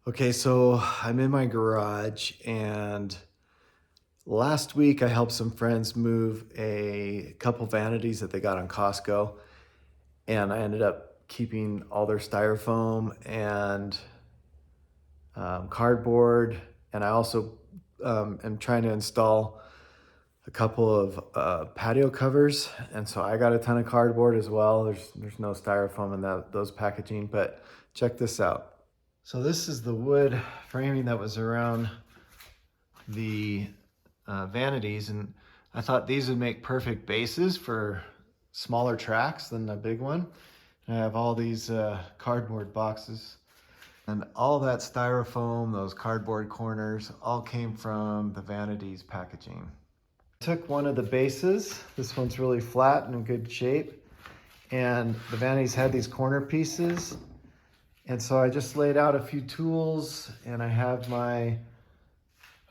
Okay, so I'm in my garage, and last week I helped some friends move a couple vanities that they got on Costco, and I ended up keeping all their styrofoam and cardboard, and I also am trying to install a couple of patio covers, and so I got a ton of cardboard as well. There's no styrofoam in those packaging, but check this out. So this is the wood framing that was around the vanities, and I thought these would make perfect bases for smaller tracks than the big one. And I have all these cardboard boxes, and all that styrofoam, those cardboard corners, all came from the vanities packaging. I took one of the bases. This one's really flat and in good shape, and the vanities had these corner pieces. And so I just laid out a few tools, and I have my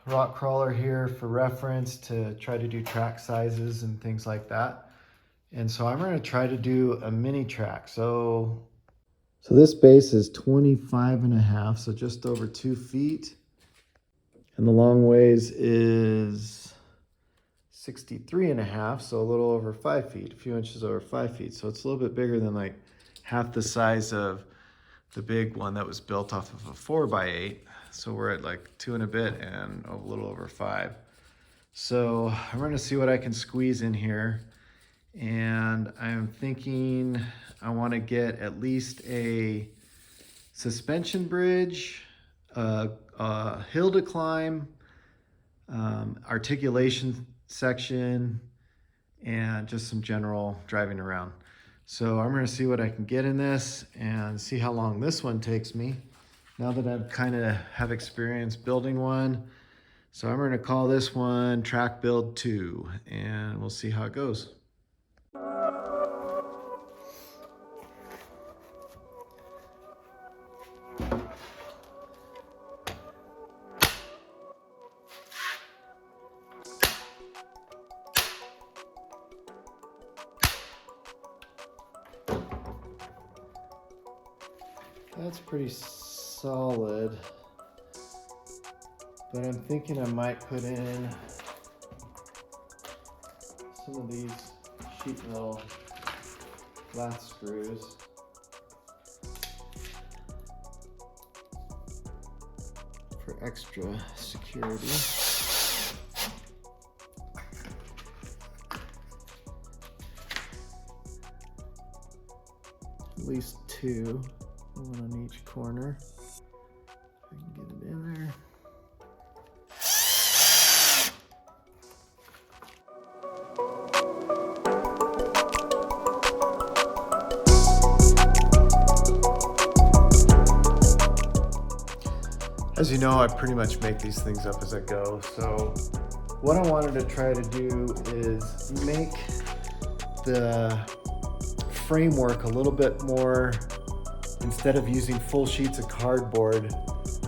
rock crawler here for reference to try to do track sizes and things like that. And so I'm going to try to do a mini track. So this base is 25.5, so just over 2 feet. And the long ways is 63.5, so a little over 5 feet, a few inches over 5 feet. So it's a little bit bigger than like half the size of the big one that was built off of a 4x8. So we're at like 2 and a bit and a little over 5. So I'm going to see what I can squeeze in here. And I'm thinking I want to get at least a suspension bridge, a hill to climb, articulation section, and just some general driving around. So I'm going to see what I can get in this and see how long this one takes me now that I've kind of have experience building one. So I'm going to call this one Track Build 2, and we'll see how it goes. That's pretty solid, but I'm thinking I might put in some of these sheet metal flat screws. For extra security. At least 2. One on each corner. I can get it in there. As you know, I pretty much make these things up as I go. So what I wanted to try to do is make the framework a little bit more. Instead of using full sheets of cardboard,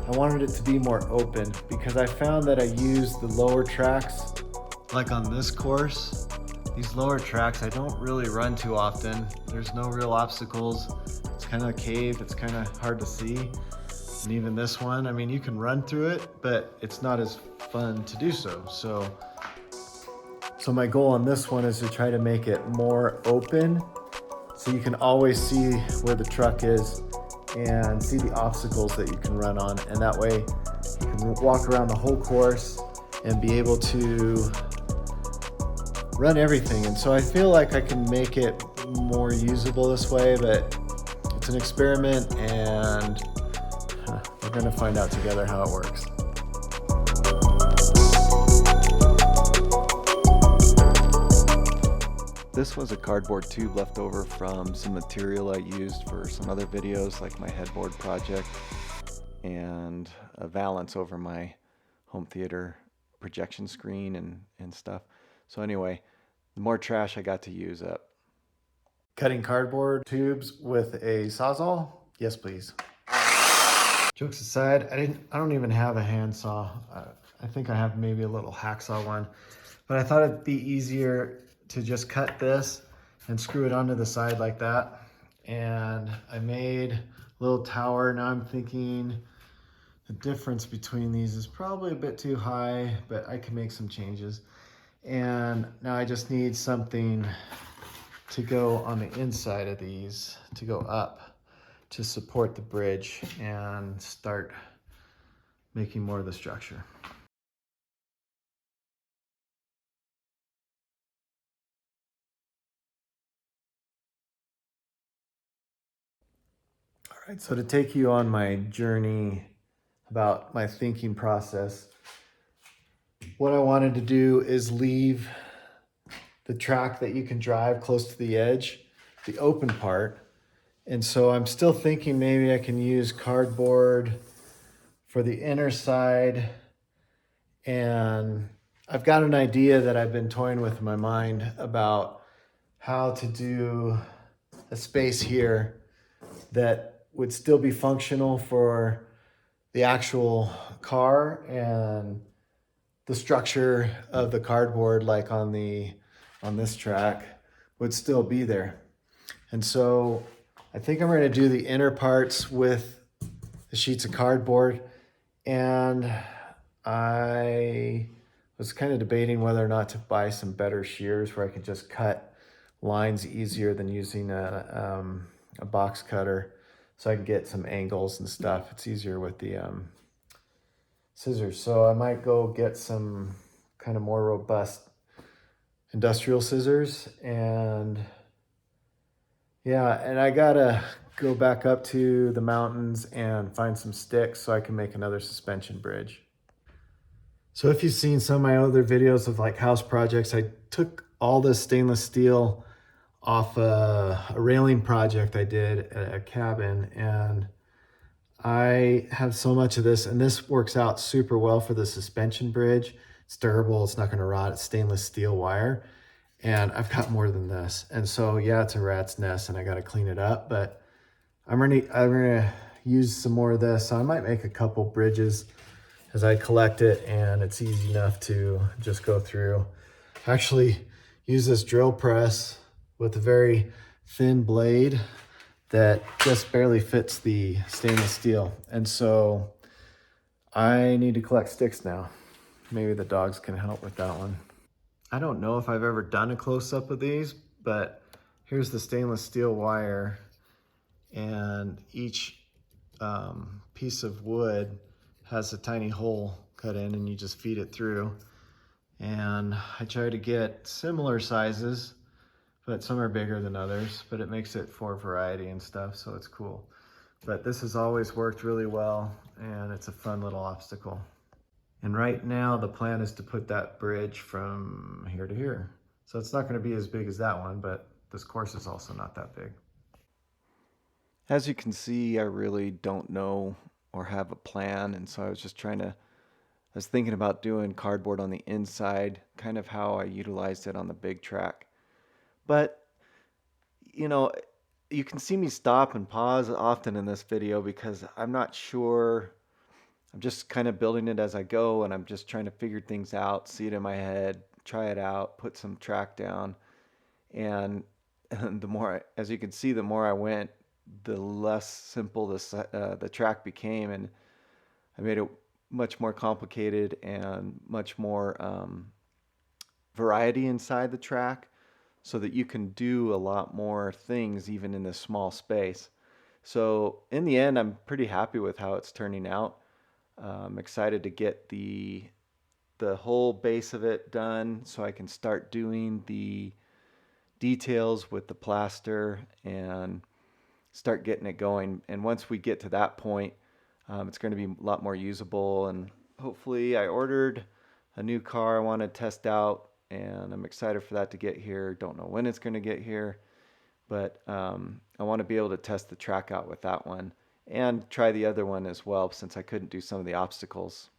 I wanted it to be more open, because I found that I used the lower tracks, like on this course. These lower tracks I don't really run too often. There's no real obstacles. It's kind of a cave, it's kind of hard to see. And even this one, I mean, you can run through it, but it's not as fun to do so. So my goal on this one is to try to make it more open, so you can always see where the truck is and see the obstacles that you can run on. And that way you can walk around the whole course and be able to run everything. And so I feel like I can make it more usable this way, but it's an experiment, and we're gonna find out together how it works. This was a cardboard tube left over from some material I used for some other videos, like my headboard project, and a valance over my home theater projection screen and stuff. So anyway, the more trash I got to use up. Cutting cardboard tubes with a Sawzall? Yes, please. Jokes aside, I don't even have a handsaw. I think I have maybe a little hacksaw one, but I thought it'd be easier to just cut this and screw it onto the side like that. And I made a little tower. Now I'm thinking The difference between these is probably a bit too high, but I can make some changes. And now I just need something to go on the inside of these, to go up, to support the bridge and start making more of the structure. All right, so to take you on my journey about my thinking process, what I wanted to do is leave the track that you can drive close to the edge, the open part. And so I'm still thinking maybe I can use cardboard for the inner side. And I've got an idea that I've been toying with in my mind about how to do a space here that would still be functional for the actual car, and the structure of the cardboard, like on this track, would still be there. And so I think I'm going to do the inner parts with the sheets of cardboard. And I was kind of debating whether or not to buy some better shears where I can just cut lines easier than using a box cutter, so I can get some angles and stuff. It's easier with the scissors. So I might go get some kind of more robust industrial scissors. And yeah, and I gotta go back up to the mountains and find some sticks so I can make another suspension bridge. So if you've seen some of my other videos of like house projects, I took all this stainless steel off a railing project I did at a cabin, and I have so much of this, and this works out super well for the suspension bridge. It's durable, it's not going to rot, it's stainless steel wire, and I've got more than this. And so yeah, it's a rat's nest and I got to clean it up, but I'm gonna use some more of this. So I might make a couple bridges as I collect it, and it's easy enough to just go through. Actually use this drill press with a very thin blade that just barely fits the stainless steel. And so I need to collect sticks now. Maybe the dogs can help with that one. I don't know if I've ever done a close-up of these, but here's the stainless steel wire, and each piece of wood has a tiny hole cut in, and you just feed it through. And I try to get similar sizes, but some are bigger than others, but it makes it for variety and stuff, so it's cool. But this has always worked really well, and it's a fun little obstacle. And right now the plan is to put that bridge from here to here. So it's not going to be as big as that one, but this course is also not that big. As you can see, I really don't know or have a plan, and so I was thinking about doing cardboard on the inside, kind of how I utilized it on the big track. But, you know, you can see me stop and pause often in this video because I'm not sure. I'm just kind of building it as I go, and I'm just trying to figure things out, see it in my head, try it out, put some track down. And the more, as you can see, the more I went, the less simple the track became, and I made it much more complicated and much more variety inside the track, so that you can do a lot more things even in this small space. So in the end, I'm pretty happy with how it's turning out. I'm excited to get the whole base of it done so I can start doing the details with the plaster and start getting it going. And once we get to that point, it's going to be a lot more usable. And hopefully, I ordered a new car I want to test out, and I'm excited for that to get here. Don't know when it's going to get here, but I want to be able to test the track out with that one and try the other one as well, since I couldn't do some of the obstacles.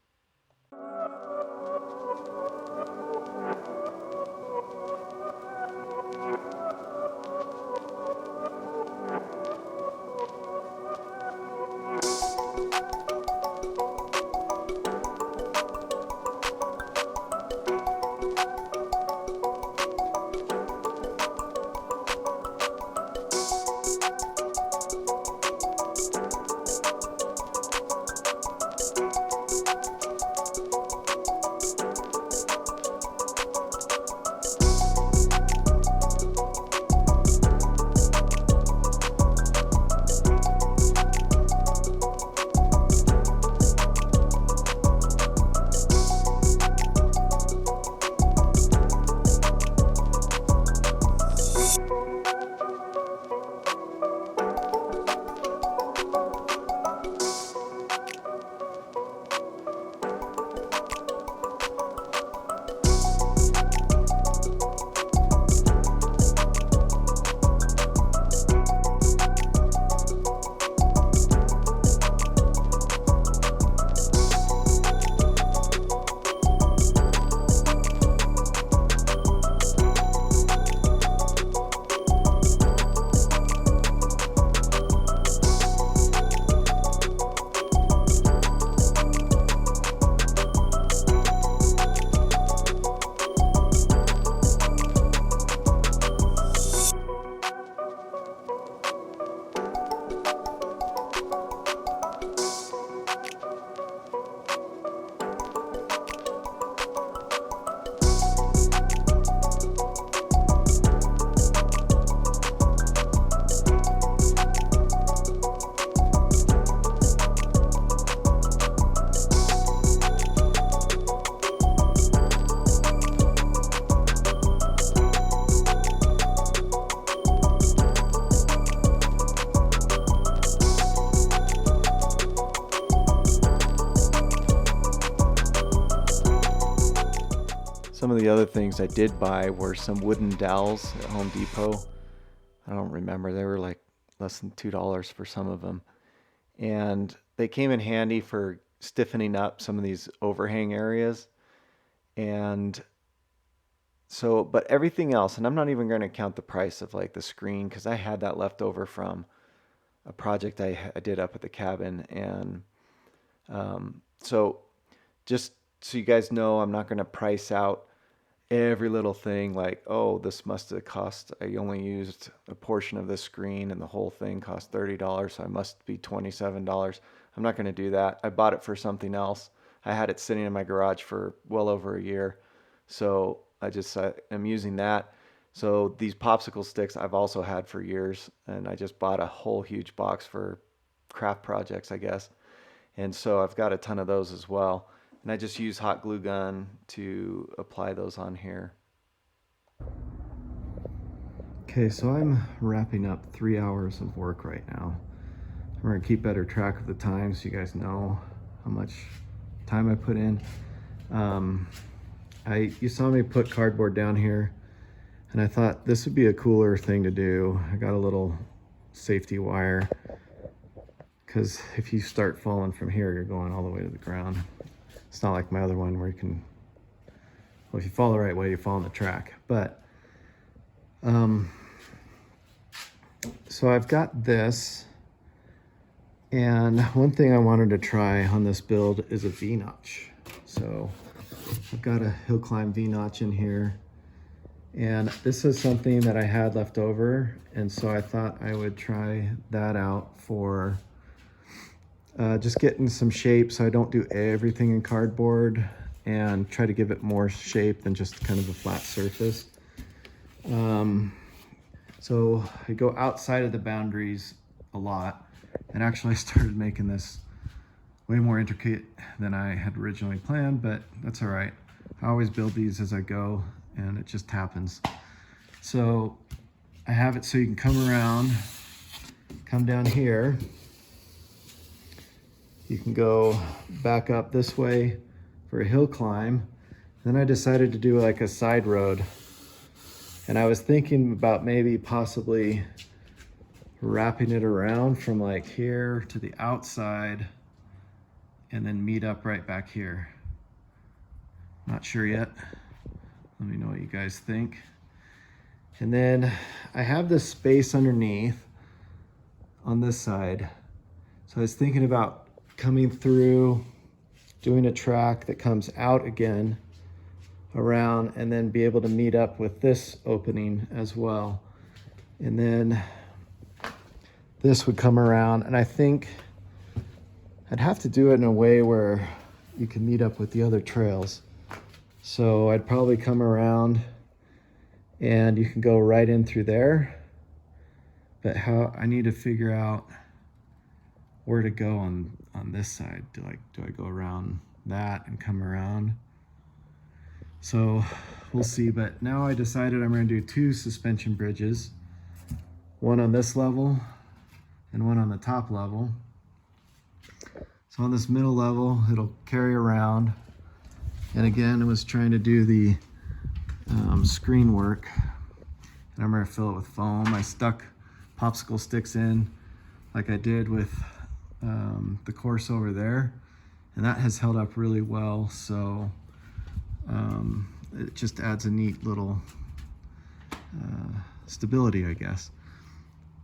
some of the other things I did buy were some wooden dowels at Home Depot. I don't remember, they were like less than $2 for some of them. And they came in handy for stiffening up some of these overhang areas. And so, but everything else, and I'm not even going to count the price of like the screen because I had that left over from a project I did up at the cabin. And so just so you guys know, I'm not going to price out every little thing like, oh, this must have cost, I only used a portion of this screen and the whole thing cost $30, so I must be $27. I'm not going to do that. I bought it for something else. I had it sitting in my garage for well over a year. So I'm using that. So these popsicle sticks I've also had for years, and I just bought a whole huge box for craft projects, I guess. And so I've got a ton of those as well. And I just use hot glue gun to apply those on here. Okay, so I'm wrapping up 3 hours of work right now. I'm gonna keep better track of the time so you guys know how much time I put in. You saw me put cardboard down here, and I thought this would be a cooler thing to do. I got a little safety wire, because if you start falling from here, you're going all the way to the ground. It's not like my other one where you can, well, if you fall the right way, you fall on the track. But, so I've got this, and one thing I wanted to try on this build is a V-notch. So I've got a hill climb V-notch in here, and this is something that I had left over, and so I thought I would try that out for just getting some shape so I don't do everything in cardboard and try to give it more shape than just kind of a flat surface. So I go outside of the boundaries a lot, and actually I started making this way more intricate than I had originally planned, but that's all right. I always build these as I go, and it just happens. So I have it so you can come around, come down here. You can go back up this way for a hill climb. Then I decided to do like a side road. And I was thinking about maybe possibly wrapping it around from like here to the outside and then meet up right back here. Not sure yet. Let me know what you guys think. And then I have this space underneath on this side. So I was thinking about coming through, doing a track that comes out again around, and then be able to meet up with this opening as well. And then this would come around, and I think I'd have to do it in a way where you can meet up with the other trails. So I'd probably come around and you can go right in through there, but how I need to figure out where to go on this side. Do I go around that and come around? So we'll see, but now I decided I'm going to do 2 suspension bridges, one on this level and one on the top level. So on this middle level, it'll carry around. And again, I was trying to do the screen work, and I'm going to fill it with foam. I stuck popsicle sticks in like I did with the course over there, and that has held up really well. So it just adds a neat little stability, I guess.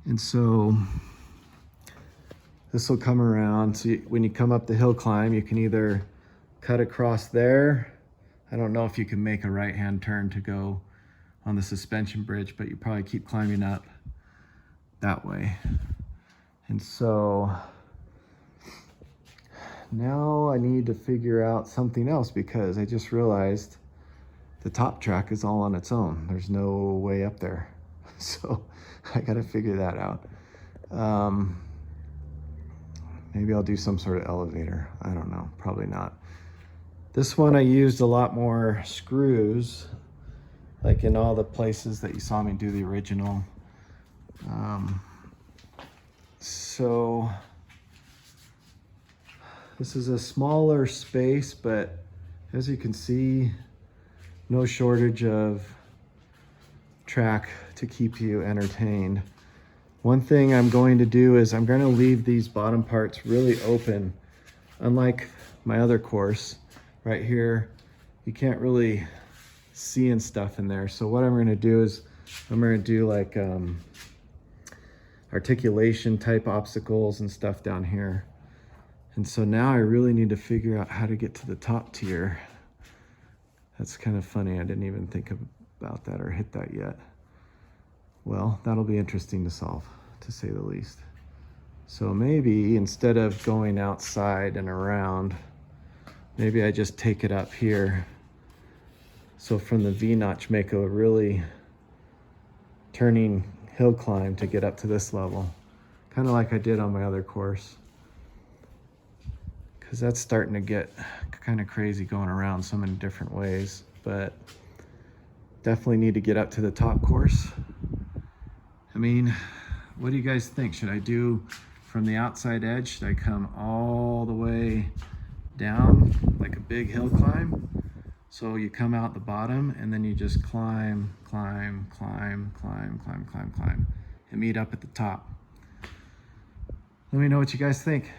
And so this will come around. So when you come up the hill climb, you can either cut across there. I don't know if you can make a right-hand turn to go on the suspension bridge, but you probably keep climbing up that way. And so now I need to figure out something else, because I just realized the top track is all on its own. There's no way up there. So I got to figure that out. Maybe I'll do some sort of elevator. I don't know, probably not. This one I used a lot more screws, like in all the places that you saw me do the original. So this is a smaller space, but as you can see, no shortage of track to keep you entertained. One thing I'm going to do is I'm going to leave these bottom parts really open. Unlike my other course, right here, you can't really see and stuff in there. So what I'm going to do is I'm going to do like articulation type obstacles and stuff down here. And so now I really need to figure out how to get to the top tier. That's kind of funny. I didn't even think about that or hit that yet. Well, that'll be interesting to solve, to say the least. So maybe instead of going outside and around, maybe I just take it up here. So from the V-notch, make a really turning hill climb to get up to this level. Kind of like I did on my other course. Because that's starting to get kind of crazy going around so many different ways. But definitely need to get up to the top course. I mean, what do you guys think? Should I do from the outside edge? Should I come all the way down like a big hill climb? So you come out the bottom and then you just climb, climb, climb, climb, climb, climb, climb, and meet up at the top. Let me know what you guys think.